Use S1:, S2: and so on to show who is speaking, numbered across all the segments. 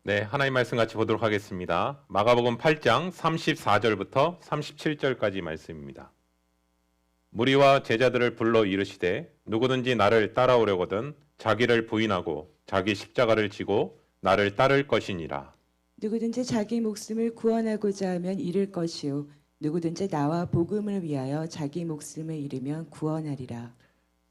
S1: 네, 하나님 말씀 같이 보도록 하겠습니다. 마가복음 8장 34절부터 37절까지 말씀입니다. 무리와 제자들을 불러 이르시되 누구든지 나를 따라오려거든 자기를 부인하고 자기 십자가를 지고 나를 따를 것이니라.
S2: 누구든지 자기 목숨을 구원하고자 하면 잃을 것이요 누구든지 나와 복음을 위하여 자기 목숨을 잃으면 구원하리라.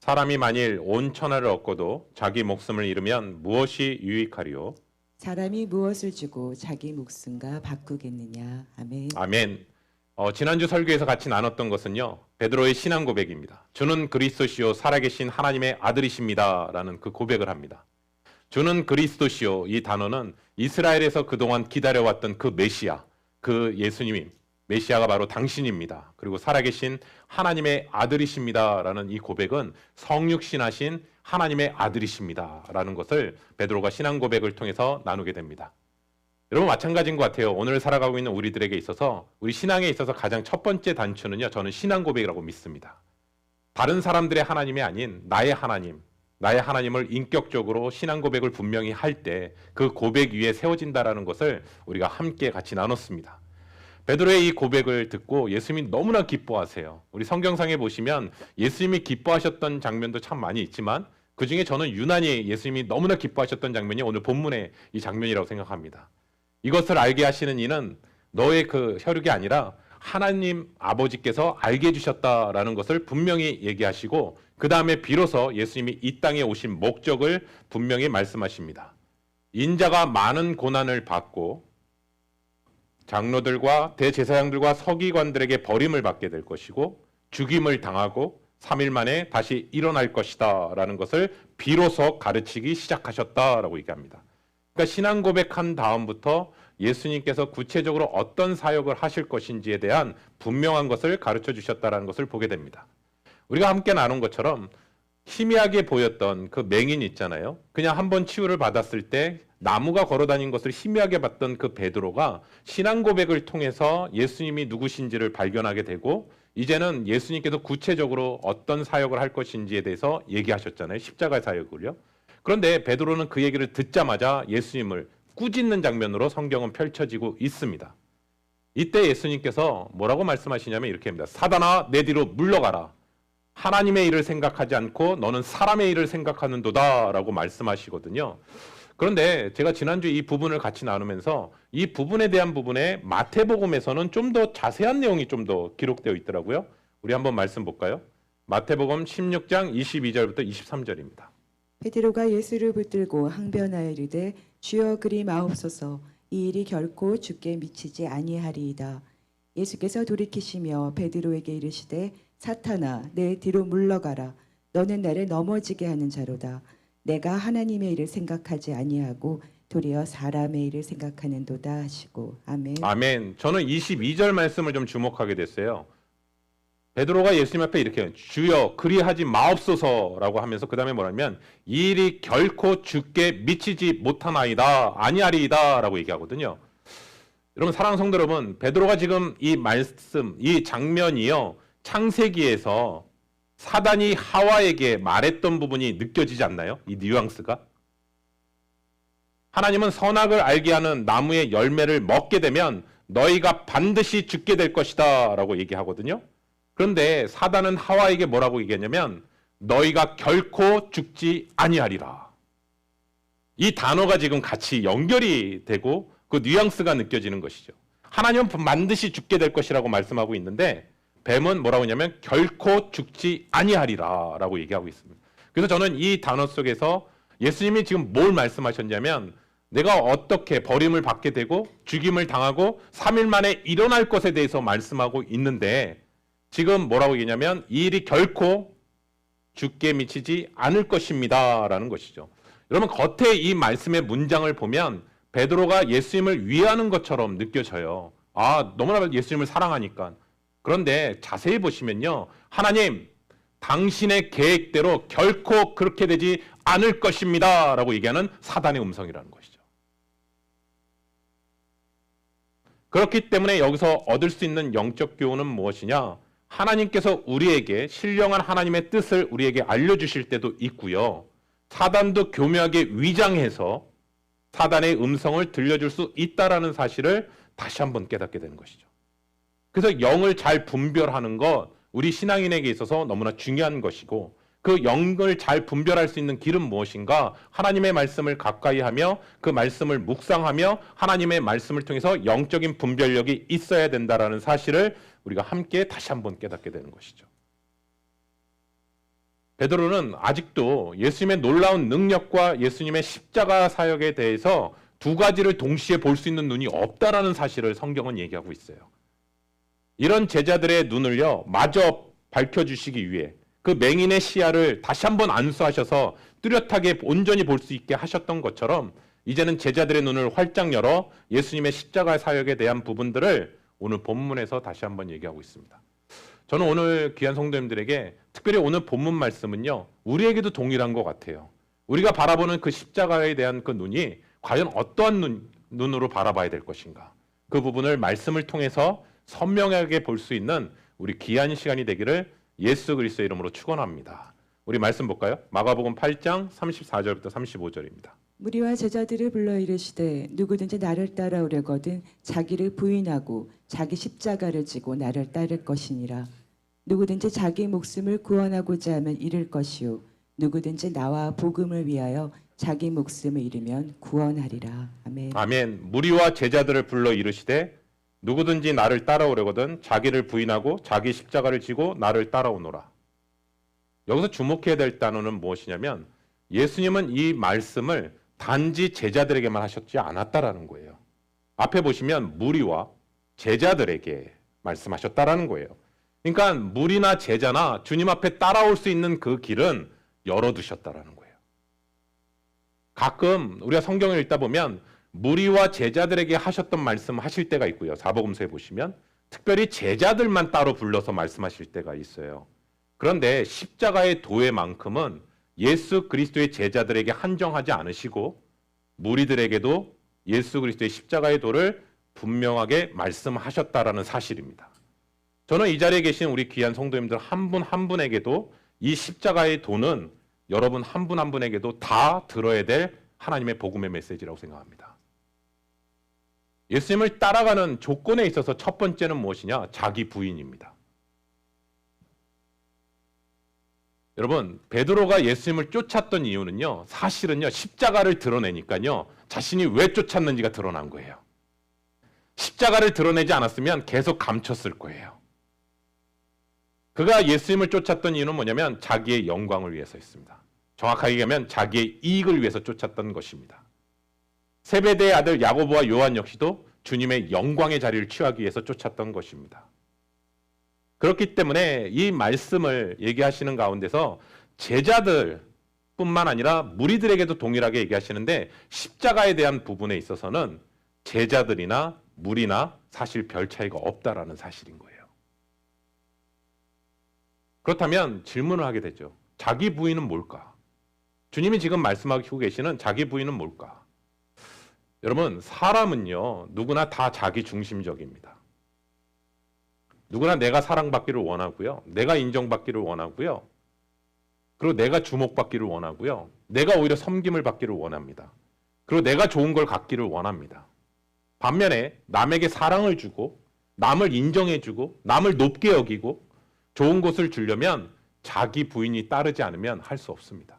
S1: 사람이 만일 온 천하를 얻고도 자기 목숨을 잃으면 무엇이 유익하리요?
S2: 사람이 무엇을 주고 자기 목숨과 바꾸겠느냐. 아멘.
S1: 아멘. 지난주 설교에서 같이 나눴던 것은요, 베드로의 신앙 고백입니다. 주는 그리스도시요 살아계신 하나님의 아들이십니다 라는 그 고백을 합니다. 주는 그리스도시요, 이 단어는 이스라엘에서 그동안 기다려왔던 그 메시아, 그 예수님이 메시아가 바로 당신입니다. 그리고 살아계신 하나님의 아들이십니다 라는 이 고백은 성육신하신 하나님의 아들이십니다 라는 것을 베드로가 신앙 고백을 통해서 나누게 됩니다. 여러분 마찬가지인 것 같아요. 오늘 살아가고 있는 우리들에게 있어서, 우리 신앙에 있어서 가장 첫 번째 단추는요, 저는 신앙 고백이라고 믿습니다. 다른 사람들의 하나님이 아닌 나의 하나님을 인격적으로 신앙 고백을 분명히 할 때 그 고백 위에 세워진다라는 것을 우리가 함께 같이 나눴습니다. 베드로의 이 고백을 듣고 예수님이 너무나 기뻐하세요. 우리 성경상에 보시면 예수님이 기뻐하셨던 장면도 참 많이 있지만 그 중에 저는 유난히 예수님이 너무나 기뻐하셨던 장면이 오늘 본문의 이 장면이라고 생각합니다. 이것을 알게 하시는 이는 너의 그 혈육이 아니라 하나님 아버지께서 알게 해주셨다라는 것을 분명히 얘기하시고 그 다음에 비로소 예수님이 이 땅에 오신 목적을 분명히 말씀하십니다. 인자가 많은 고난을 받고 장로들과 대제사장들과 서기관들에게 버림을 받게 될 것이고 죽임을 당하고 3일 만에 다시 일어날 것이다 라는 것을 비로소 가르치기 시작하셨다라고 얘기합니다. 그러니까 신앙 고백한 다음부터 예수님께서 구체적으로 어떤 사역을 하실 것인지에 대한 분명한 것을 가르쳐 주셨다는 것을 보게 됩니다. 우리가 함께 나눈 것처럼 희미하게 보였던 그 맹인 있잖아요. 그냥 한번 치유를 받았을 때 나무가 걸어다닌 것을 희미하게 봤던 그 베드로가 신앙 고백을 통해서 예수님이 누구신지를 발견하게 되고 이제는 예수님께서 구체적으로 어떤 사역을 할 것인지에 대해서 얘기하셨잖아요. 십자가 사역을요. 그런데 베드로는 그 얘기를 듣자마자 예수님을 꾸짖는 장면으로 성경은 펼쳐지고 있습니다. 이때 예수님께서 뭐라고 말씀하시냐면 이렇게 합니다. 사단아 내 뒤로 물러가라. 하나님의 일을 생각하지 않고 너는 사람의 일을 생각하는도다 라고 말씀하시거든요. 그런데 제가 지난주 이 부분을 같이 나누면서 이 부분에 대한 부분에 마태복음에서는 좀 더 자세한 내용이 좀 더 기록되어 있더라고요. 우리 한번 말씀 볼까요? 마태복음 16장 22절부터 23절입니다.
S2: 베드로가 예수를 붙들고 항변하여 이르되 주여 그리 마옵소서 이 일이 결코 주께 미치지 아니하리이다. 예수께서 돌이키시며 베드로에게 이르시되 사탄아 내 뒤로 물러가라. 너는 나를 넘어지게 하는 자로다. 내가 하나님의 일을 생각하지 아니하고 도리어 사람의 일을 생각하는도다 하시고. 아멘.
S1: 아멘. 저는 22절 말씀을 좀 주목하게 됐어요. 베드로가 예수님 앞에 이렇게 주여 그리하지 마옵소서라고 하면서 그 다음에 뭐냐면 이 일이 결코 주께 미치지 못하나이다 아니하리이다 라고 얘기하거든요. 여러분 사랑하는 성도 여러분, 베드로가 지금 이 말씀, 이 장면이요 창세기에서 사단이 하와에게 말했던 부분이 느껴지지 않나요? 이 뉘앙스가. 하나님은 선악을 알게 하는 나무의 열매를 먹게 되면 너희가 반드시 죽게 될 것이다 라고 얘기하거든요. 그런데 사단은 하와에게 뭐라고 얘기했냐면 너희가 결코 죽지 아니하리라. 이 단어가 지금 같이 연결이 되고 그 뉘앙스가 느껴지는 것이죠. 하나님은 반드시 죽게 될 것이라고 말씀하고 있는데 뱀은 뭐라고 하냐면 결코 죽지 아니하리라 라고 얘기하고 있습니다. 그래서 저는 이 단어 속에서 예수님이 지금 뭘 말씀하셨냐면 내가 어떻게 버림을 받게 되고 죽임을 당하고 3일 만에 일어날 것에 대해서 말씀하고 있는데 지금 뭐라고 얘기냐면 이 일이 결코 주께 미치지 않을 것입니다 라는 것이죠. 여러분 겉에 이 말씀의 문장을 보면 베드로가 예수님을 위하는 것처럼 느껴져요. 아 너무나 예수님을 사랑하니까. 그런데 자세히 보시면요. 하나님 당신의 계획대로 결코 그렇게 되지 않을 것입니다 라고 얘기하는 사단의 음성이라는 것이죠. 그렇기 때문에 여기서 얻을 수 있는 영적 교훈은 무엇이냐? 하나님께서 우리에게 신령한 하나님의 뜻을 우리에게 알려주실 때도 있고요. 사단도 교묘하게 위장해서 사단의 음성을 들려줄 수 있다라는 사실을 다시 한번 깨닫게 되는 것이죠. 그래서 영을 잘 분별하는 것, 우리 신앙인에게 있어서 너무나 중요한 것이고, 그 영을 잘 분별할 수 있는 길은 무엇인가? 하나님의 말씀을 가까이 하며 그 말씀을 묵상하며 하나님의 말씀을 통해서 영적인 분별력이 있어야 된다라는 사실을 우리가 함께 다시 한번 깨닫게 되는 것이죠. 베드로는 아직도 예수님의 놀라운 능력과 예수님의 십자가 사역에 대해서 두 가지를 동시에 볼 수 있는 눈이 없다라는 사실을 성경은 얘기하고 있어요. 이런 제자들의 눈을요, 마저 밝혀주시기 위해 그 맹인의 시야를 다시 한번 안수하셔서 뚜렷하게 온전히 볼 수 있게 하셨던 것처럼 이제는 제자들의 눈을 활짝 열어 예수님의 십자가 사역에 대한 부분들을 오늘 본문에서 다시 한번 얘기하고 있습니다. 저는 오늘 귀한 성도님들에게 특별히 오늘 본문 말씀은요, 우리에게도 동일한 것 같아요. 우리가 바라보는 그 십자가에 대한 그 눈이 과연 어떠한 눈으로 바라봐야 될 것인가, 그 부분을 말씀을 통해서 선명하게 볼 수 있는 우리 귀한 시간이 되기를 예수 그리스도의 이름으로 축원합니다. 우리 말씀 볼까요? 마가복음 8장 34절부터 35절입니다.
S2: 무리와 제자들을 불러 이르시되 누구든지 나를 따라오려거든 자기를 부인하고 자기 십자가를 지고 나를 따를 것이니라. 누구든지 자기 목숨을 구원하고자 하면 잃을 것이요 누구든지 나와 복음을 위하여 자기 목숨을 잃으면 구원하리라. 아멘.
S1: 아멘. 무리와 제자들을 불러 이르시되 누구든지 나를 따라오려거든 자기를 부인하고 자기 십자가를 지고 나를 따라오노라. 여기서 주목해야 될 단어는 무엇이냐면 예수님은 이 말씀을 단지 제자들에게만 하셨지 않았다라는 거예요. 앞에 보시면 무리와 제자들에게 말씀하셨다라는 거예요. 그러니까 무리나 제자나 주님 앞에 따라올 수 있는 그 길은 열어두셨다라는 거예요. 가끔 우리가 성경을 읽다 보면 무리와 제자들에게 하셨던 말씀 하실 때가 있고요. 사복음서에 보시면 특별히 제자들만 따로 불러서 말씀하실 때가 있어요. 그런데 십자가의 도회만큼은 예수 그리스도의 제자들에게 한정하지 않으시고 무리들에게도 예수 그리스도의 십자가의 도를 분명하게 말씀하셨다라는 사실입니다. 저는 이 자리에 계신 우리 귀한 성도님들 한 분 한 분에게도 이 십자가의 도는 여러분 한 분 한 분에게도 다 들어야 될 하나님의 복음의 메시지라고 생각합니다. 예수님을 따라가는 조건에 있어서 첫 번째는 무엇이냐? 자기 부인입니다. 여러분, 베드로가 예수님을 쫓았던 이유는요, 사실은요, 십자가를 드러내니까요, 자신이 왜 쫓았는지가 드러난 거예요. 십자가를 드러내지 않았으면 계속 감췄을 거예요. 그가 예수님을 쫓았던 이유는 뭐냐면 자기의 영광을 위해서였습니다. 정확하게 얘기하면 자기의 이익을 위해서 쫓았던 것입니다. 세베대의 아들 야고보와 요한 역시도 주님의 영광의 자리를 취하기 위해서 쫓았던 것입니다. 그렇기 때문에 이 말씀을 얘기하시는 가운데서 제자들뿐만 아니라 무리들에게도 동일하게 얘기하시는데 십자가에 대한 부분에 있어서는 제자들이나 무리나 사실 별 차이가 없다라는 사실인 거예요. 그렇다면 질문을 하게 되죠. 자기 부인은 뭘까? 주님이 지금 말씀하고 계시는 자기 부인은 뭘까? 여러분, 사람은요, 누구나 다 자기 중심적입니다. 누구나 내가 사랑받기를 원하고요. 내가 인정받기를 원하고요. 그리고 내가 주목받기를 원하고요. 내가 오히려 섬김을 받기를 원합니다. 그리고 내가 좋은 걸 갖기를 원합니다. 반면에 남에게 사랑을 주고 남을 인정해주고 남을 높게 여기고 좋은 것을 주려면 자기 부인이 따르지 않으면 할 수 없습니다.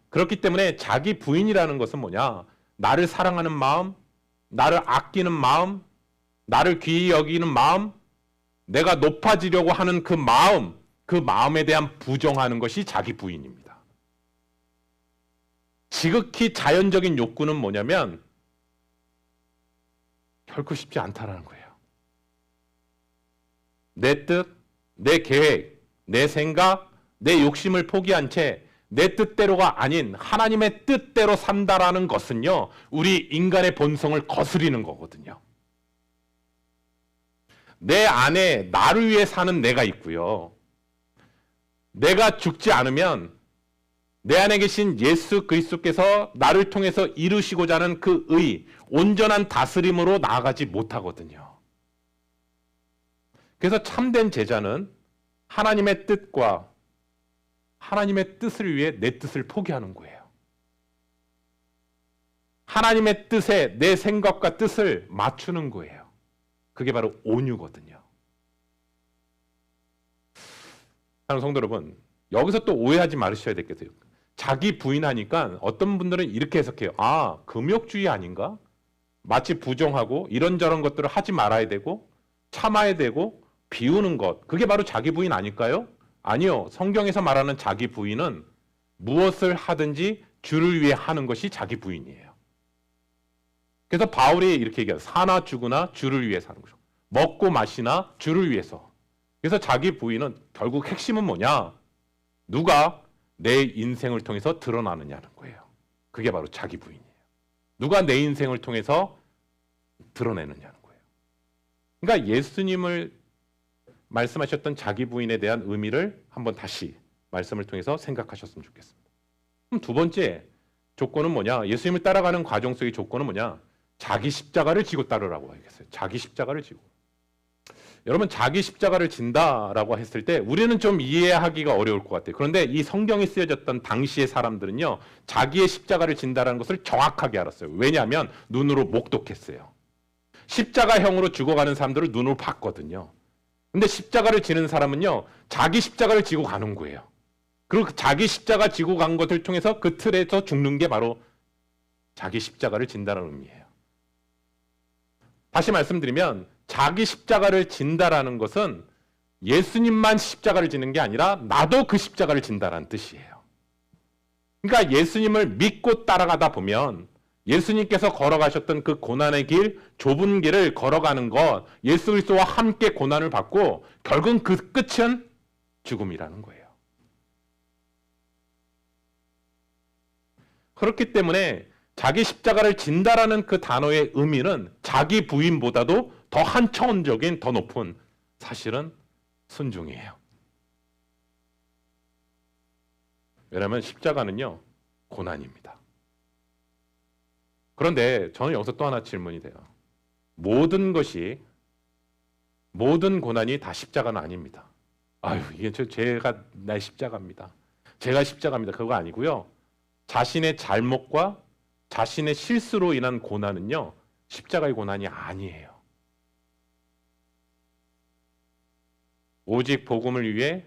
S1: 그렇기 때문에 자기 부인이라는 것은 뭐냐? 나를 사랑하는 마음, 나를 아끼는 마음, 나를 귀히 여기는 마음, 내가 높아지려고 하는 그 마음, 그 마음에 대한 부정하는 것이 자기 부인입니다. 지극히 자연적인 욕구는 뭐냐면 결코 쉽지 않다라는 거예요. 내 뜻, 내 계획, 내 생각, 내 욕심을 포기한 채 내 뜻대로가 아닌 하나님의 뜻대로 산다라는 것은요, 우리 인간의 본성을 거스리는 거거든요. 내 안에 나를 위해 사는 내가 있고요. 내가 죽지 않으면 내 안에 계신 예수 그리스도께서 나를 통해서 이루시고자 하는 그 온전한 다스림으로 나아가지 못하거든요. 그래서 참된 제자는 하나님의 뜻과 하나님의 뜻을 위해 내 뜻을 포기하는 거예요. 하나님의 뜻에 내 생각과 뜻을 맞추는 거예요. 그게 바로 온유거든요. 사랑하는 성도 여러분, 여기서 또 오해하지 말으셔야 되겠어요. 자기 부인하니까 어떤 분들은 이렇게 해석해요. 아, 금욕주의 아닌가? 마치 부정하고 이런저런 것들을 하지 말아야 되고 참아야 되고 비우는 것, 그게 바로 자기 부인 아닐까요? 아니요. 성경에서 말하는 자기 부인은 무엇을 하든지 주를 위해 하는 것이 자기 부인이에요. 그래서 바울이 이렇게 얘기해요. 사나 죽으나 주를 위해 사는 거죠. 먹고 마시나 주를 위해서. 그래서 자기 부인은 결국 핵심은 뭐냐? 누가 내 인생을 통해서 드러나느냐는 거예요. 그게 바로 자기 부인이에요. 누가 내 인생을 통해서 드러내느냐는 거예요. 그러니까 예수님을 말씀하셨던 자기 부인에 대한 의미를 한번 다시 말씀을 통해서 생각하셨으면 좋겠습니다. 그럼 두 번째 조건은 뭐냐? 예수님을 따라가는 과정 속의 조건은 뭐냐? 자기 십자가를 지고 따르라고 하겠어요. 자기 십자가를 지고. 여러분, 자기 십자가를 진다라고 했을 때 우리는 좀 이해하기가 어려울 것 같아요. 그런데 이 성경이 쓰여졌던 당시의 사람들은요, 자기의 십자가를 진다라는 것을 정확하게 알았어요. 왜냐하면 눈으로 목독했어요. 십자가형으로 죽어가는 사람들을 눈으로 봤거든요. 근데 십자가를 지는 사람은요, 자기 십자가를 지고 가는 거예요. 그리고 자기 십자가 지고 간 것을 통해서 그 틀에서 죽는 게 바로 자기 십자가를 진다는 의미예요. 다시 말씀드리면 자기 십자가를 진다라는 것은 예수님만 십자가를 지는 게 아니라 나도 그 십자가를 진다라는 뜻이에요. 그러니까 예수님을 믿고 따라가다 보면 예수님께서 걸어가셨던 그 고난의 길, 좁은 길을 걸어가는 것, 예수 그리스도와 함께 고난을 받고 결국은 그 끝은 죽음이라는 거예요. 그렇기 때문에 자기 십자가를 진다라는 그 단어의 의미는 자기 부인보다도 더 한 차원적인, 더 높은 사실은 순종이에요. 왜냐하면 십자가는요, 고난입니다. 그런데 저는 여기서 또 하나 질문이 돼요. 모든 고난이 다 십자가는 아닙니다. 아유, 이게 제가 나의 십자가입니다. 제가 십자가입니다. 그거 아니고요. 자신의 잘못과 자신의 실수로 인한 고난은요, 십자가의 고난이 아니에요. 오직 복음을 위해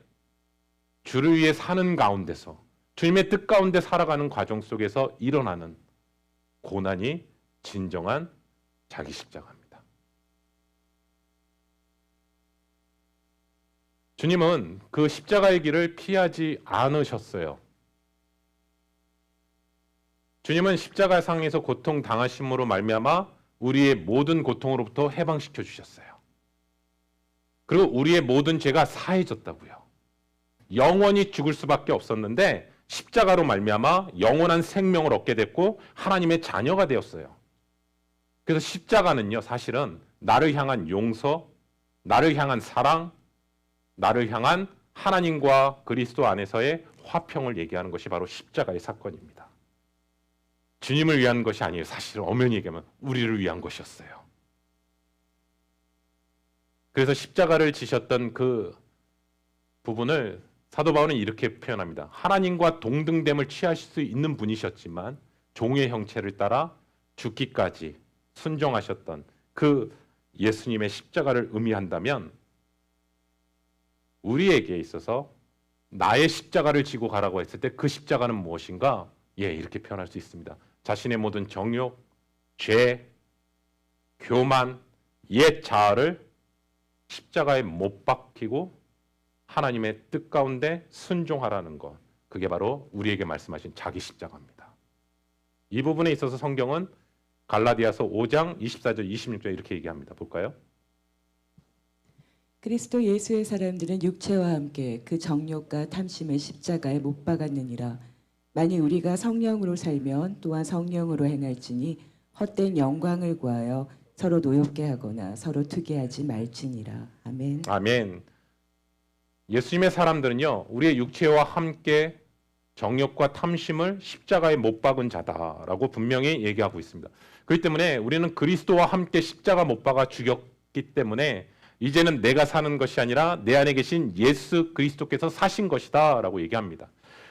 S1: 주를 위해 사는 가운데서 주님의 뜻 가운데 살아가는 과정 속에서 일어나는 고난이 진정한 자기 십자가입니다. 주님은 그 십자가의 길을 피하지 않으셨어요. 주님은 십자가상에서 고통 당하심으로 말미암아 우리의 모든 고통으로부터 해방시켜 주셨어요. 그리고 우리의 모든 죄가 사해졌다고요. 영원히 죽을 수밖에 없었는데 십자가로 말미암아 영원한 생명을 얻게 됐고 하나님의 자녀가 되었어요. 그래서 십자가는요, 사실은 나를 향한 용서, 나를 향한 사랑, 나를 향한 하나님과 그리스도 안에서의 화평을 얘기하는 것이 바로 십자가의 사건입니다. 주님을 위한 것이 아니에요. 사실은 엄연히 얘기하면 우리를 위한 것이었어요. 그래서 십자가를 지셨던 그 부분을 사도 바울은 이렇게 표현합니다. 하나님과 동등됨을 취하실 수 있는 분이셨지만 종의 형체를 따라 죽기까지 순종하셨던 그 예수님의 십자가를 의미한다면 우리에게 있어서 나의 십자가를 지고 가라고 했을 때 그 십자가는 무엇인가? 예, 이렇게 표현할 수 있습니다. 자신의 모든 정욕, 죄, 교만, 옛 자아를 십자가에 못 박히고 하나님의 뜻 가운데 순종하라는 것, 그게 바로 우리에게 말씀하신 자기 십자가입니다. 이 부분에 있어서 성경은 갈라디아서 5장 24절 26절 이렇게 얘기합니다. 볼까요?
S2: 그리스도 예수의 사람들은 육체와 함께 그 정욕과 탐심의 십자가에 못 박았느니라. 만일 우리가 성령으로 살면 또한 성령으로 행할지니 헛된 영광을 구하여 서로 노엽게 하거나 서로 투기하지 말지니라. 아멘.
S1: 아멘. 예수님의 사람들은요, 우리의 육체와 함께 정욕과 탐심을 십자가에 못 박은 자다라고 분명히 얘기하고 있습니다. 그렇기 때문에 우리는 그리스도와 함께 십자가 못 박아 죽였기 때문에 이제는 내가 사는 것이 아니라 내 안에 계신 예수 그리스도께서 사신 것이다라고 얘기합니다.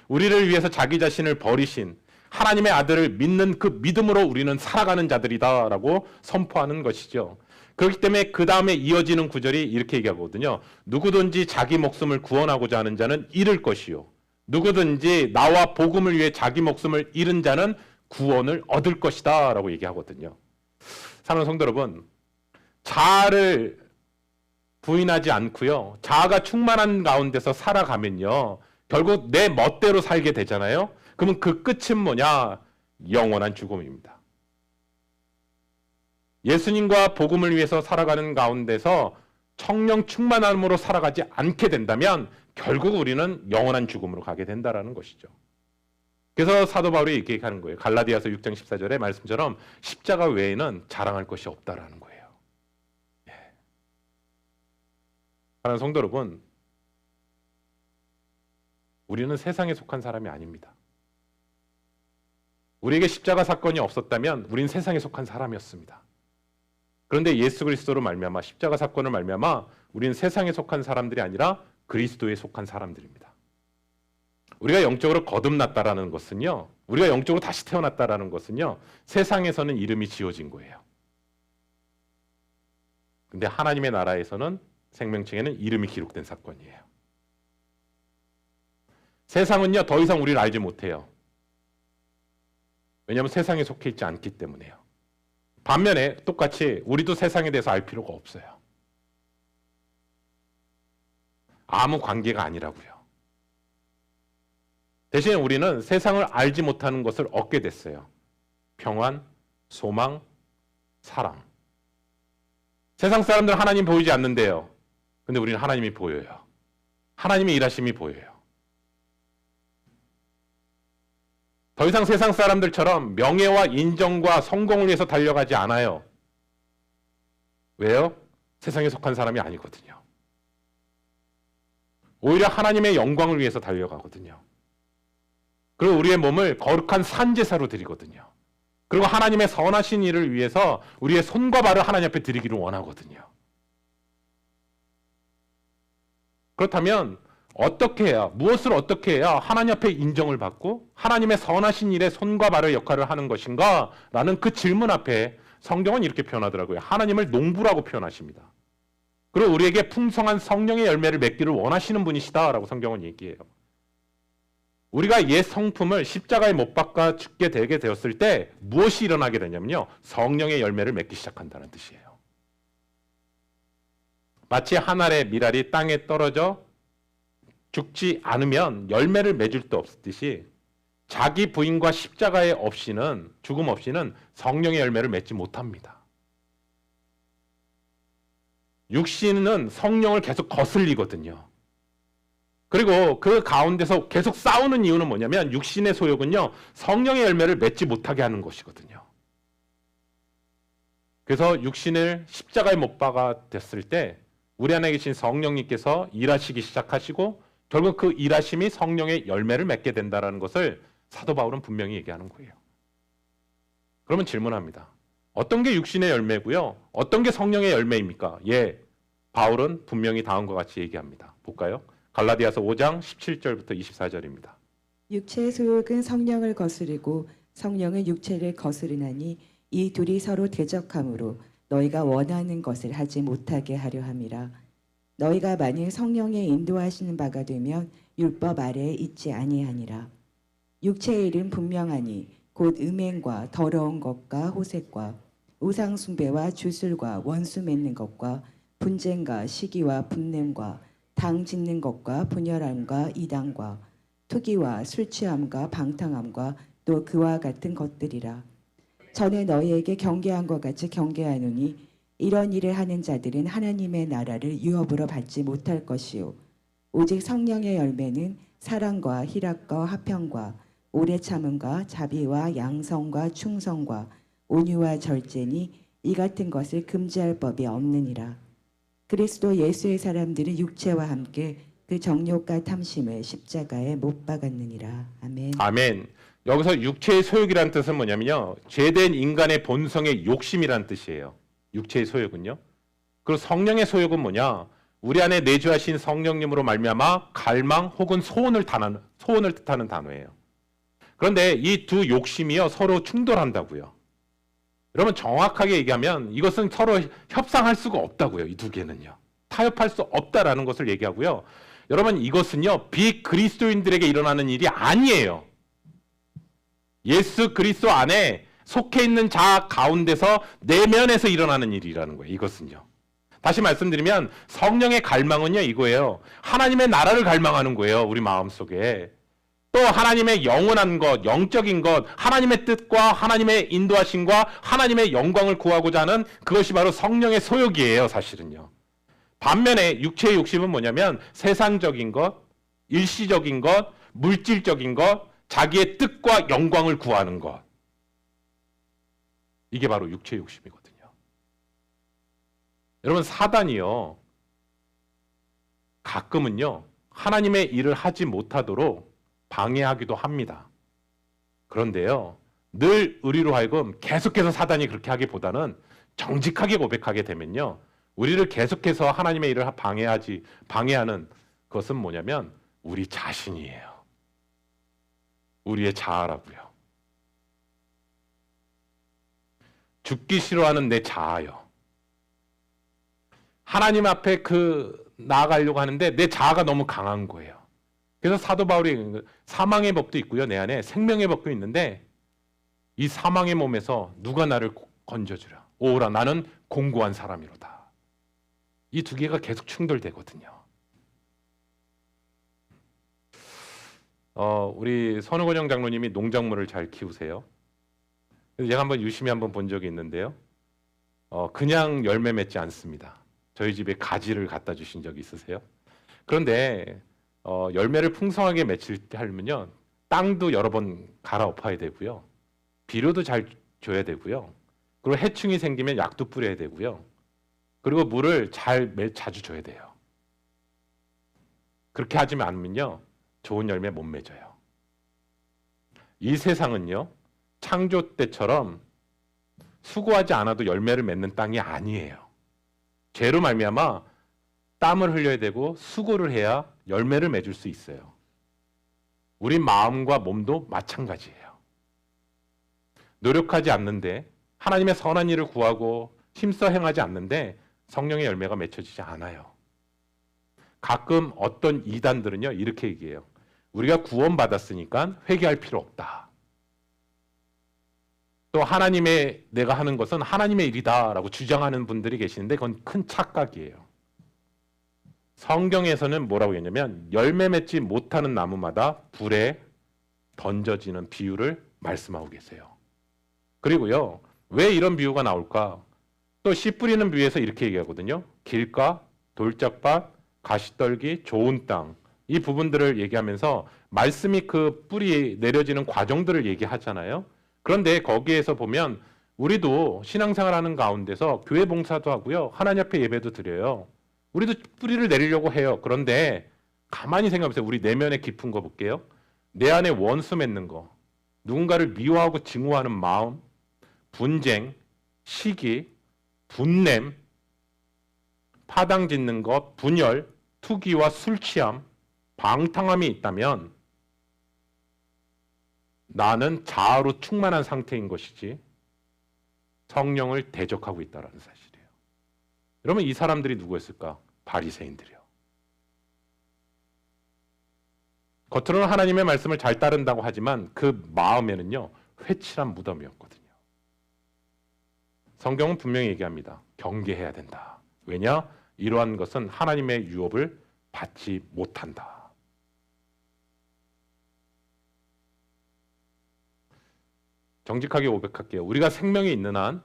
S1: 우리를 위해서 자기 자신을 버리신 하나님의 아들을 믿는 그 믿음으로 우리는 살아가는 자들이다라고 선포하는 것이죠. 그렇기 때문에 그 다음에 이어지는 구절이 이렇게 얘기하거든요. 누구든지 자기 목숨을 구원하고자 하는 자는 잃을 것이요. 누구든지 나와 복음을 위해 자기 목숨을 잃은 자는 구원을 얻을 것이다 라고 얘기하거든요. 사랑하는 성도 여러분, 자아를 부인하지 않고요. 자아가 충만한 가운데서 살아가면요. 결국 내 멋대로 살게 되잖아요. 그러면 그 끝은 뭐냐? 영원한 죽음입니다. 예수님과 복음을 위해서 살아가는 가운데서 성령 충만함으로 살아가지 않게 된다면 결국 우리는 영원한 죽음으로 가게 된다는 것이죠. 그래서 사도 바울이 이렇게 얘기하는 거예요. 갈라디아서 6장 14절의 말씀처럼 십자가 외에는 자랑할 것이 없다라는 거예요. 예. 사랑하는 성도 여러분, 우리는 세상에 속한 사람이 아닙니다. 우리에게 십자가 사건이 없었다면 우리는 세상에 속한 사람이었습니다. 그런데 예수 그리스도로 말미암아 십자가 사건을 말미암아 우리는 세상에 속한 사람들이 아니라 그리스도에 속한 사람들입니다. 우리가 영적으로 거듭났다라는 것은요, 우리가 영적으로 다시 태어났다라는 것은요, 세상에서는 이름이 지어진 거예요. 근데 하나님의 나라에서는 생명책에는 이름이 기록된 사건이에요. 세상은요, 더 이상 우리를 알지 못해요. 왜냐하면 세상에 속해 있지 않기 때문에요. 반면에 똑같이 우리도 세상에 대해서 알 필요가 없어요. 아무 관계가 아니라고요. 대신에 우리는 세상을 알지 못하는 것을 얻게 됐어요. 평안, 소망, 사랑. 세상 사람들은 하나님 보이지 않는데요. 근데 우리는 하나님이 보여요. 하나님의 일하심이 보여요. 더 이상 세상 사람들처럼 명예와 인정과 성공을 위해서 달려가지 않아요. 왜요? 세상에 속한 사람이 아니거든요. 오히려 하나님의 영광을 위해서 달려가거든요. 그리고 우리의 몸을 거룩한 산제사로 드리거든요. 그리고 하나님의 선하신 일을 위해서 우리의 손과 발을 하나님 앞에 드리기를 원하거든요. 그렇다면 어떻게 해야, 무엇을 어떻게 해야 하나님 앞에 인정을 받고 하나님의 선하신 일에 손과 발의 역할을 하는 것인가? 라는 그 질문 앞에 성경은 이렇게 표현하더라고요. 하나님을 농부라고 표현하십니다. 그리고 우리에게 풍성한 성령의 열매를 맺기를 원하시는 분이시다라고 성경은 얘기해요. 우리가 옛 성품을 십자가에 못 박아 죽게 되게 되었을 때 무엇이 일어나게 되냐면요. 성령의 열매를 맺기 시작한다는 뜻이에요. 마치 한 알의 밀알이 땅에 떨어져 죽지 않으면 열매를 맺을 수 없듯이 자기 부인과 십자가에 없이는, 죽음 없이는 성령의 열매를 맺지 못합니다. 육신은 성령을 계속 거슬리거든요. 그리고 그 가운데서 계속 싸우는 이유는 뭐냐면 육신의 소욕은요, 성령의 열매를 맺지 못하게 하는 것이거든요. 그래서 육신을 십자가에 못 박아 됐을 때 우리 안에 계신 성령님께서 일하시기 시작하시고 결국 그 일하심이 성령의 열매를 맺게 된다는 것을 사도 바울은 분명히 얘기하는 거예요. 그러면 질문합니다. 어떤 게 육신의 열매고요? 어떤 게 성령의 열매입니까? 예, 바울은 분명히 다음과 같이 얘기합니다. 볼까요? 갈라디아서 5장 17절부터 24절입니다.
S2: 육체의 소욕은 성령을 거스르고 성령은 육체를 거스르나니 이 둘이 서로 대적함으로 너희가 원하는 것을 하지 못하게 하려 함이라. 너희가 만일 성령의 인도하시는 바가 되면 율법 아래에 있지 아니하니라. 육체의 일은 분명하니 곧 음행과 더러운 것과 호색과 우상 숭배와 주술과 원수 맺는 것과 분쟁과 시기와 분냄과 당 짓는 것과 분열함과 이단과 투기와 술 취함과 방탕함과 또 그와 같은 것들이라. 전에 너희에게 경계한 것 같이 경계하노니 이런 일을 하는 자들은 하나님의 나라를 유업으로 받지 못할 것이요 오직 성령의 열매는 사랑과 희락과 화평과 오래 참음과 자비와 양성과 충성과 온유와 절제니 이 같은 것을 금지할 법이 없느니라. 그리스도 예수의 사람들은 육체와 함께 그 정욕과 탐심을 십자가에 못 박았느니라. 아멘.
S1: 아멘. 여기서 육체의 소욕이라는 뜻은 뭐냐면요. 죄된 인간의 본성의 욕심이라는 뜻이에요. 육체의 소욕은요. 그리고 성령의 소욕은 뭐냐? 우리 안에 내주하신 성령님으로 말미암아 갈망 혹은 소원을 뜻하는 단어예요. 그런데 이 두 욕심이요 서로 충돌한다고요. 여러분 정확하게 얘기하면 이것은 서로 협상할 수가 없다고요. 이 두 개는요. 타협할 수 없다라는 것을 얘기하고요. 여러분 이것은요 비그리스도인들에게 일어나는 일이 아니에요. 예수 그리스도 안에 속해 있는 자 가운데서 내면에서 일어나는 일이라는 거예요. 이것은요. 다시 말씀드리면 성령의 갈망은요 이거예요. 하나님의 나라를 갈망하는 거예요. 우리 마음속에. 또 하나님의 영원한 것, 영적인 것, 하나님의 뜻과 하나님의 인도하심과 하나님의 영광을 구하고자 하는 그것이 바로 성령의 소욕이에요. 사실은요. 반면에 육체의 욕심은 뭐냐면 세상적인 것, 일시적인 것, 물질적인 것, 자기의 뜻과 영광을 구하는 것. 이게 바로 육체의 욕심이거든요. 여러분 사단이요. 가끔은요. 하나님의 일을 하지 못하도록 방해하기도 합니다. 그런데요. 늘 우리로 하여금 계속해서 사단이 그렇게 하기보다는 정직하게 고백하게 되면요. 우리를 계속해서 하나님의 일을 방해하는 것은 뭐냐면 우리 자신이에요. 우리의 자아라고요. 죽기 싫어하는 내 자아요. 하나님 앞에 나아가려고 하는데 내 자아가 너무 강한 거예요. 그래서 사도 바울이 사망의 법도 있고요. 내 안에 생명의 법도 있는데 이 사망의 몸에서 누가 나를 건져주랴. 오라 나는 공고한 사람이로다. 이 두 개가 계속 충돌되거든요. 우리 선우건영 장로님이 농작물을 잘 키우세요. 그래서 제가 한번 유심히 한번 본 적이 있는데요. 그냥 열매 맺지 않습니다. 저희 집에 가지를 갖다 주신 적이 있으세요? 그런데 열매를 풍성하게 맺힐 때 하려면요. 땅도 여러 번 갈아엎어야 되고요. 비료도 잘 줘야 되고요. 그리고 해충이 생기면 약도 뿌려야 되고요. 그리고 물을 자주 줘야 돼요. 그렇게 하지 않으면요. 좋은 열매 못 맺어요. 이 세상은요. 창조 때처럼 수고하지 않아도 열매를 맺는 땅이 아니에요. 죄로 말미암아 땀을 흘려야 되고 수고를 해야 열매를 맺을 수 있어요. 우리 마음과 몸도 마찬가지예요. 노력하지 않는데 하나님의 선한 일을 구하고 힘써 행하지 않는데 성령의 열매가 맺혀지지 않아요. 가끔 어떤 이단들은요 이렇게 얘기해요. 우리가 구원받았으니까 회개할 필요 없다. 또 내가 하는 것은 하나님의 일이다라고 주장하는 분들이 계시는데 그건 큰 착각이에요. 성경에서는 뭐라고 했냐면 열매 맺지 못하는 나무마다 불에 던져지는 비유를 말씀하고 계세요. 그리고요. 왜 이런 비유가 나올까? 또 씨 뿌리는 비유에서 이렇게 얘기하거든요. 길가, 돌짝밭, 가시떨기, 좋은 땅. 이 부분들을 얘기하면서 말씀이 그 뿌리 내려지는 과정들을 얘기하잖아요. 그런데 거기에서 보면 우리도 신앙생활하는 가운데서 교회 봉사도 하고요. 하나님 앞에 예배도 드려요. 우리도 뿌리를 내리려고 해요. 그런데 가만히 생각해보세요. 우리 내면에 깊은 거 볼게요. 내 안에 원수 맺는 거, 누군가를 미워하고 증오하는 마음, 분쟁, 시기, 분냄, 파당 짓는 것, 분열, 투기와 술 취함, 방탕함이 있다면 나는 자아로 충만한 상태인 것이지 성령을 대적하고 있다는 사실이에요. 여러분 이 사람들이 누구였을까? 바리새인들이요. 겉으로는 하나님의 말씀을 잘 따른다고 하지만 그 마음에는요 회칠한 무덤이었거든요. 성경은 분명히 얘기합니다. 경계해야 된다. 왜냐? 이러한 것은 하나님의 유업을 받지 못한다. 정직하게 고백할게요. 우리가 생명이 있는 한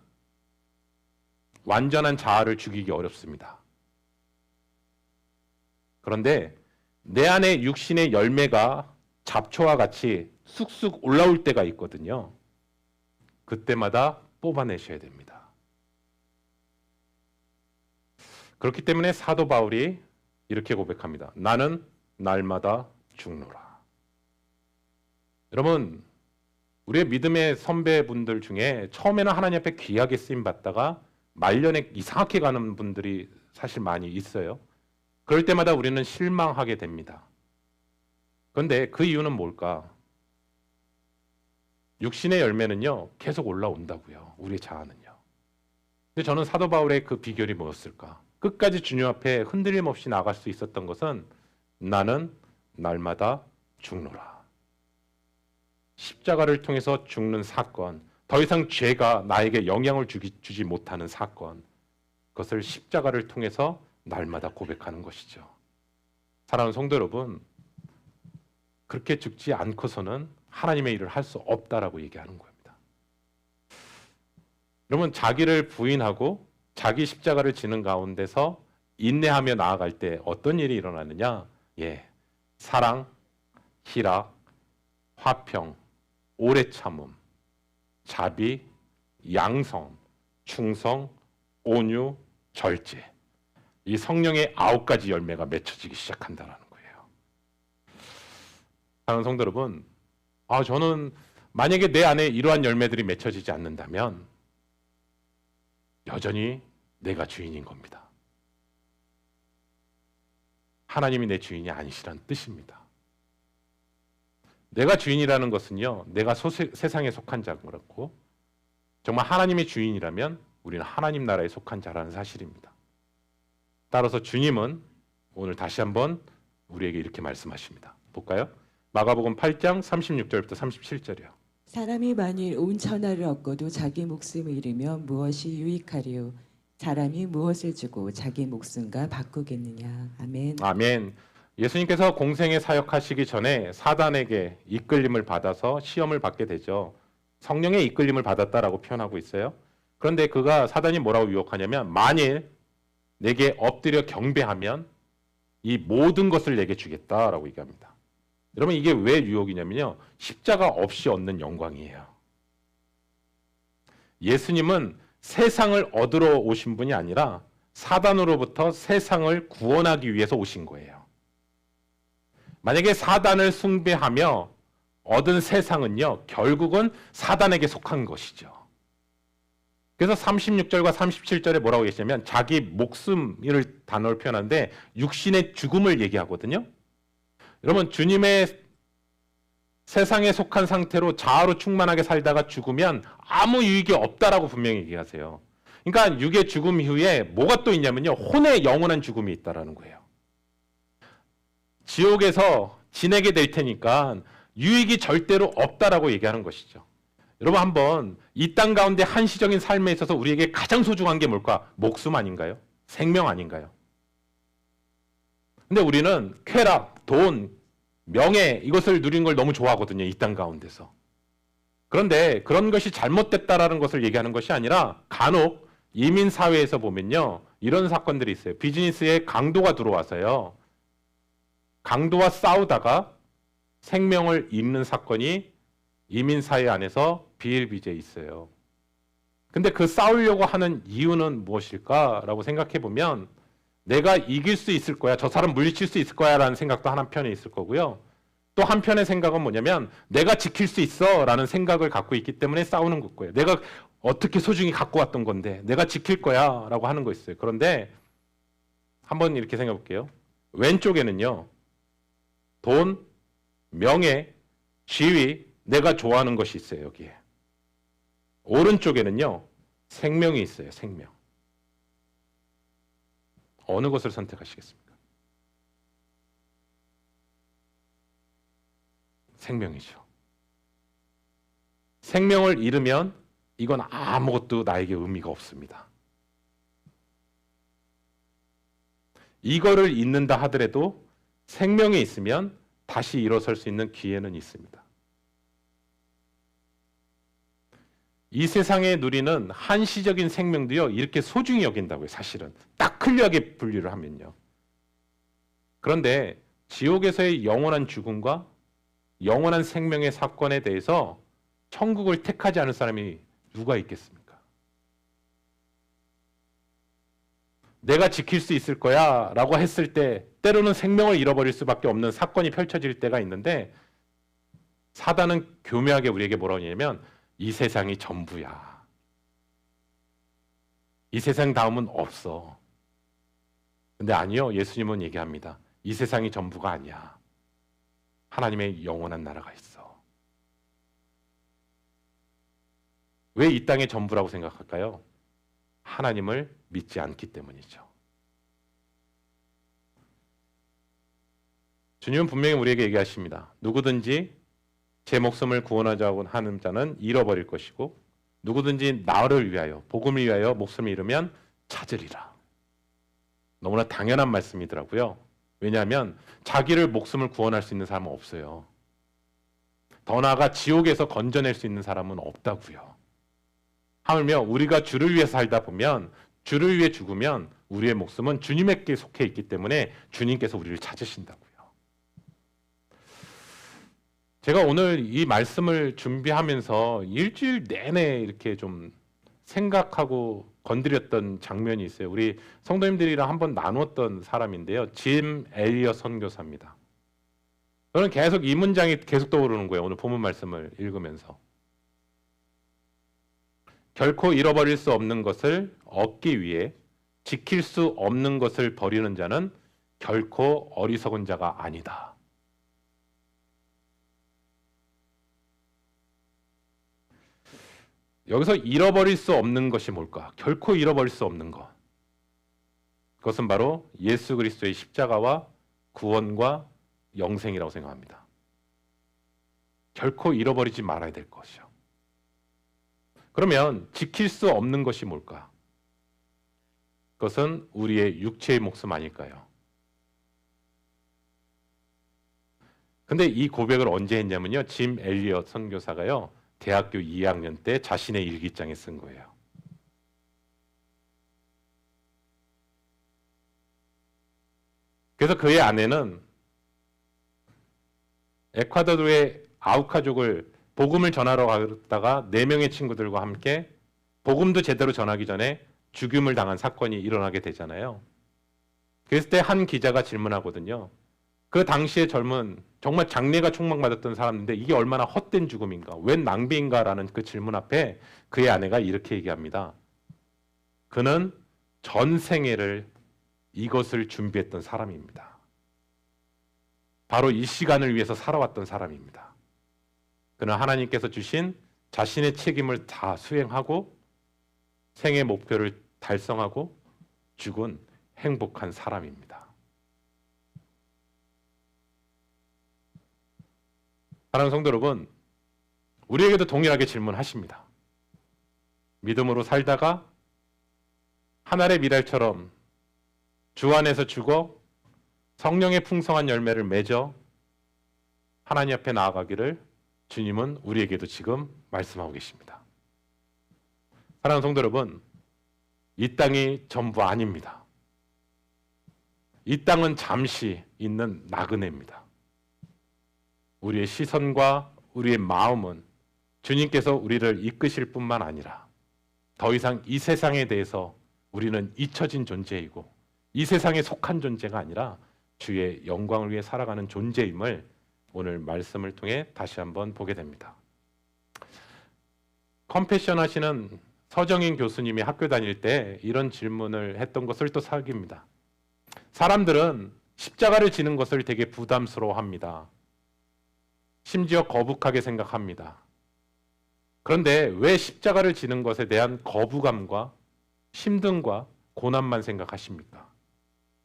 S1: 완전한 자아를 죽이기 어렵습니다. 그런데 내 안에 육신의 열매가 잡초와 같이 쑥쑥 올라올 때가 있거든요. 그때마다 뽑아내셔야 됩니다. 그렇기 때문에 사도 바울이 이렇게 고백합니다. 나는 날마다 죽노라. 여러분 우리의 믿음의 선배분들 중에 처음에는 하나님 앞에 귀하게 쓰임받다가 말년에 이상하게 가는 분들이 사실 많이 있어요. 그럴 때마다 우리는 실망하게 됩니다. 그런데 그 이유는 뭘까? 육신의 열매는요, 계속 올라온다고요. 우리의 자아는요. 근데 저는 사도 바울의 그 비결이 뭐였을까? 끝까지 주님 앞에 흔들림 없이 나갈 수 있었던 것은 나는 날마다 죽노라. 십자가를 통해서 죽는 사건, 더 이상 죄가 나에게 영향을 주지 못하는 사건, 그것을 십자가를 통해서 날마다 고백하는 것이죠. 사랑하는 성도 여러분, 그렇게 죽지 않고서는 하나님의 일을 할 수 없다라고 얘기하는 겁니다. 여러분, 자기를 부인하고 자기 십자가를 지는 가운데서 인내하며 나아갈 때 어떤 일이 일어나느냐? 사랑, 희락, 화평, 오래 참음, 자비, 양성, 충성, 온유, 절제. 이 성령의 9가지 열매가 맺혀지기 시작한다는 거예요. 사랑하는 성도 여러분, 저는 만약에 내 안에 이러한 열매들이 맺혀지지 않는다면 여전히 내가 주인인 겁니다. 하나님이 내 주인이 아니시란 뜻입니다. 내가 주인이라는 것은요, 내가 세상에 속한 자고 그렇고 정말 하나님의 주인이라면 우리는 하나님 나라에 속한 자라는 사실입니다. 따라서 주님은 오늘 다시 한번 우리에게 이렇게 말씀하십니다. 볼까요? 마가복음 8장 36절부터 37절이요.
S2: 사람이 만일 온 천하를 얻고도 자기 목숨을 잃으면 무엇이 유익하리요? 사람이 무엇을 주고 자기 목숨과 바꾸겠느냐? 아멘.
S1: 아멘. 예수님께서 공생에 사역하시기 전에 사단에게 이끌림을 받아서 시험을 받게 되죠. 성령의 이끌림을 받았다라고 표현하고 있어요. 그런데 그가 사단이 뭐라고 유혹하냐면 만일 내게 엎드려 경배하면 이 모든 것을 내게 주겠다라고 얘기합니다. 여러분, 이게 왜 유혹이냐면요, 십자가 없이 얻는 영광이에요. 예수님은 세상을 얻으러 오신 분이 아니라 사단으로부터 세상을 구원하기 위해서 오신 거예요. 만약에 사단을 숭배하며 얻은 세상은요, 결국은 사단에게 속한 것이죠. 그래서 36절과 37절에 뭐라고 얘기하냐면 자기 목숨을 단어를 표현하는데 육신의 죽음을 얘기하거든요. 여러분, 주님의 세상에 속한 상태로 자아로 충만하게 살다가 죽으면 아무 유익이 없다라고 분명히 얘기하세요. 그러니까 육의 죽음 이후에 뭐가 또 있냐면요, 혼의 영원한 죽음이 있다라는 거예요. 지옥에서 지내게 될 테니까 유익이 절대로 없다라고 얘기하는 것이죠. 여러분, 한번 이 땅 가운데 한시적인 삶에 있어서 우리에게 가장 소중한 게 뭘까? 목숨 아닌가요? 생명 아닌가요? 근데 우리는 쾌락, 돈, 명예, 이것을 누린 걸 너무 좋아하거든요, 이 땅 가운데서. 그런데 그런 것이 잘못됐다라는 것을 얘기하는 것이 아니라 간혹 이민 사회에서 보면요, 이런 사건들이 있어요. 비즈니스에 강도가 들어와서요, 강도와 싸우다가 생명을 잃는 사건이 이민 사회 안에서 비일비재해 있어요. 근데 그 싸우려고 하는 이유는 무엇일까라고 생각해 보면 내가 이길 수 있을 거야, 저 사람 물리칠 수 있을 거야 라는 생각도 한편에 있을 거고요. 또 한편의 생각은 뭐냐면 내가 지킬 수 있어 라는 생각을 갖고 있기 때문에 싸우는 거예요. 내가 어떻게 소중히 갖고 왔던 건데 내가 지킬 거야 라고 하는 거 있어요. 그런데 한번 이렇게 생각해 볼게요. 왼쪽에는요, 돈, 명예, 지위, 내가 좋아하는 것이 있어요. 여기에. 오른쪽에는요, 생명이 있어요. 생명. 어느 것을 선택하시겠습니까? 생명이죠. 생명을 잃으면 이건 아무것도 나에게 의미가 없습니다. 이거를 잃는다 하더라도 생명이 있으면 다시 일어설 수 있는 기회는 있습니다. 이 세상에 누리는 한시적인 생명도요, 이렇게 소중히 여긴다고요. 사실은 딱 클리어하게 분류를 하면요. 그런데 지옥에서의 영원한 죽음과 영원한 생명의 사건에 대해서 천국을 택하지 않을 사람이 누가 있겠습니까? 내가 지킬 수 있을 거야 라고 했을 때 때로는 생명을 잃어버릴 수밖에 없는 사건이 펼쳐질 때가 있는데, 사단은 교묘하게 우리에게 뭐라고 하냐면 이 세상이 전부야. 이 세상 다음은 없어. 근데 아니요, 예수님은 얘기합니다. 이 세상이 전부가 아니야. 하나님의 영원한 나라가 있어. 왜 이 땅의 전부라고 생각할까요? 하나님을 믿지 않기 때문이죠. 주님은 분명히 우리에게 얘기하십니다. 누구든지 제 목숨을 구원하자고 하는 자는 잃어버릴 것이고 누구든지 나를 위하여 복음을 위하여 목숨을 잃으면 찾으리라. 너무나 당연한 말씀이더라고요. 왜냐하면 자기를 목숨을 구원할 수 있는 사람은 없어요. 더 나아가 지옥에서 건져낼 수 있는 사람은 없다고요. 하물며 우리가 주를 위해 살다 보면 주를 위해 죽으면 우리의 목숨은 주님에게 속해 있기 때문에 주님께서 우리를 찾으신다고요. 제가 오늘 이 말씀을 준비하면서 일주일 내내 이렇게 좀 생각하고 건드렸던 장면이 있어요. 우리 성도님들이랑 한번 나눴던 사람인데요. 짐 엘리엇 선교사입니다. 저는 계속 이 문장이 계속 떠오르는 거예요. 오늘 본문 말씀을 읽으면서. 결코 잃어버릴 수 없는 것을 얻기 위해 지킬 수 없는 것을 버리는 자는 결코 어리석은 자가 아니다. 여기서 잃어버릴 수 없는 것이 뭘까? 결코 잃어버릴 수 없는 것. 그것은 바로 예수 그리스도의 십자가와 구원과 영생이라고 생각합니다. 결코 잃어버리지 말아야 될 것이요. 그러면 지킬 수 없는 것이 뭘까? 그것은 우리의 육체의 목숨 아닐까요? 근데 이 고백을 언제 했냐면요. 짐 엘리엇 선교사가요. 대학교 2학년 때 자신의 일기장에 쓴 거예요. 그래서 그의 아내는 에콰도르의 아우카족을 복음을 전하러 갔다가 4명의 친구들과 함께 복음도 제대로 전하기 전에 죽임을 당한 사건이 일어나게 되잖아요. 그랬을 때 한 기자가 질문하거든요. 그 당시에 젊은 정말 장래가 촉망받았던 사람인데 이게 얼마나 헛된 죽음인가, 웬 낭비인가라는 그 질문 앞에 그의 아내가 이렇게 얘기합니다. 그는 전 생애를 이것을 준비했던 사람입니다. 바로 이 시간을 위해서 살아왔던 사람입니다. 그는 하나님께서 주신 자신의 책임을 다 수행하고 생애 목표를 달성하고 죽은 행복한 사람입니다. 사랑하는 성도 여러분, 우리에게도 동일하게 질문하십니다. 믿음으로 살다가 한 알의 미랄처럼 주 안에서 죽어 성령의 풍성한 열매를 맺어 하나님 앞에 나아가기를 주님은 우리에게도 지금 말씀하고 계십니다. 사랑하는 성도 여러분, 이 땅이 전부 아닙니다. 이 땅은 잠시 있는 나그네입니다. 우리의 시선과 우리의 마음은 주님께서 우리를 이끄실 뿐만 아니라 더 이상 이 세상에 대해서 우리는 잊혀진 존재이고 이 세상에 속한 존재가 아니라 주의 영광을 위해 살아가는 존재임을 오늘 말씀을 통해 다시 한번 보게 됩니다. 컴패션 하시는 서정인 교수님이 학교 다닐 때 이런 질문을 했던 것을 또 사깁니다. 사람들은 십자가를 지는 것을 되게 부담스러워합니다. 심지어 거북하게 생각합니다. 그런데 왜 십자가를 지는 것에 대한 거부감과 힘듦과 고난만 생각하십니까?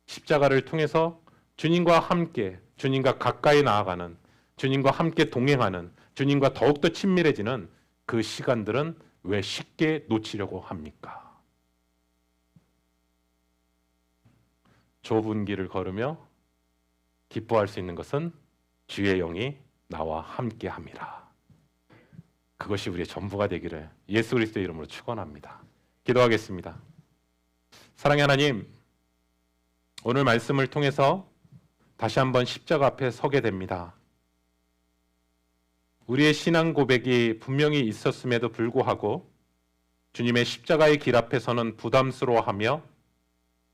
S1: 십자가를 통해서 주님과 함께, 주님과 가까이 나아가는, 주님과 함께 동행하는, 주님과 더욱더 친밀해지는 그 시간들은 왜 쉽게 놓치려고 합니까? 좁은 길을 걸으며 기뻐할 수 있는 것은 주의 영이 나와 함께 함이라. 그것이 우리의 전부가 되기를 예수 그리스도의 이름으로 축원합니다. 기도하겠습니다. 사랑의 하나님, 오늘 말씀을 통해서 다시 한번 십자가 앞에 서게 됩니다. 우리의 신앙 고백이 분명히 있었음에도 불구하고 주님의 십자가의 길 앞에서는 부담스러워하며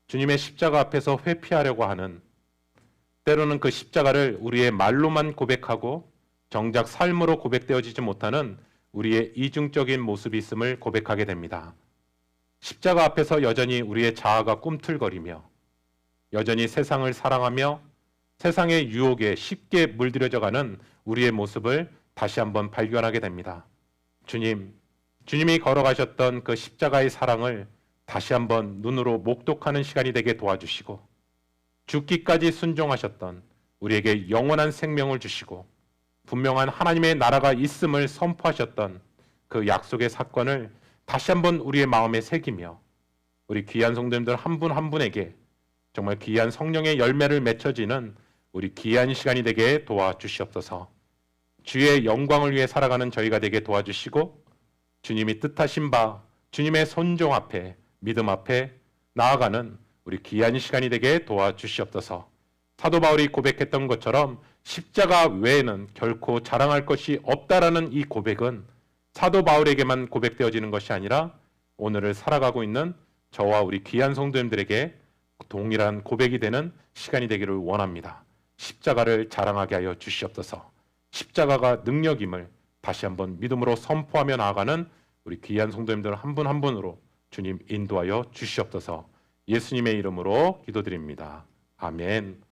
S1: 주님의 십자가 앞에서 회피하려고 하는, 때로는 그 십자가를 우리의 말로만 고백하고 정작 삶으로 고백되어지지 못하는 우리의 이중적인 모습이 있음을 고백하게 됩니다. 십자가 앞에서 여전히 우리의 자아가 꿈틀거리며 여전히 세상을 사랑하며 세상의 유혹에 쉽게 물들여져가는 우리의 모습을 다시 한번 발견하게 됩니다. 주님, 주님이 걸어가셨던 그 십자가의 사랑을 다시 한번 눈으로 목독하는 시간이 되게 도와주시고, 죽기까지 순종하셨던 우리에게 영원한 생명을 주시고 분명한 하나님의 나라가 있음을 선포하셨던 그 약속의 사건을 다시 한번 우리의 마음에 새기며, 우리 귀한 성도님들 한 분 한 분에게 정말 귀한 성령의 열매를 맺혀지는 우리 귀한 시간이 되게 도와주시옵소서. 주의 영광을 위해 살아가는 저희가 되게 도와주시고, 주님이 뜻하신 바 주님의 손종 앞에, 믿음 앞에 나아가는 우리 귀한 시간이 되게 도와주시옵소서. 사도 바울이 고백했던 것처럼 십자가 외에는 결코 자랑할 것이 없다라는 이 고백은 사도 바울에게만 고백되어지는 것이 아니라 오늘을 살아가고 있는 저와 우리 귀한 성도님들에게 동일한 고백이 되는 시간이 되기를 원합니다. 십자가를 자랑하게 하여 주시옵소서. 십자가가 능력임을 다시 한번 믿음으로 선포하며 나아가는 우리 귀한 성도님들 한 분 한 분으로 주님 인도하여 주시옵소서. 예수님의 이름으로 기도드립니다. 아멘.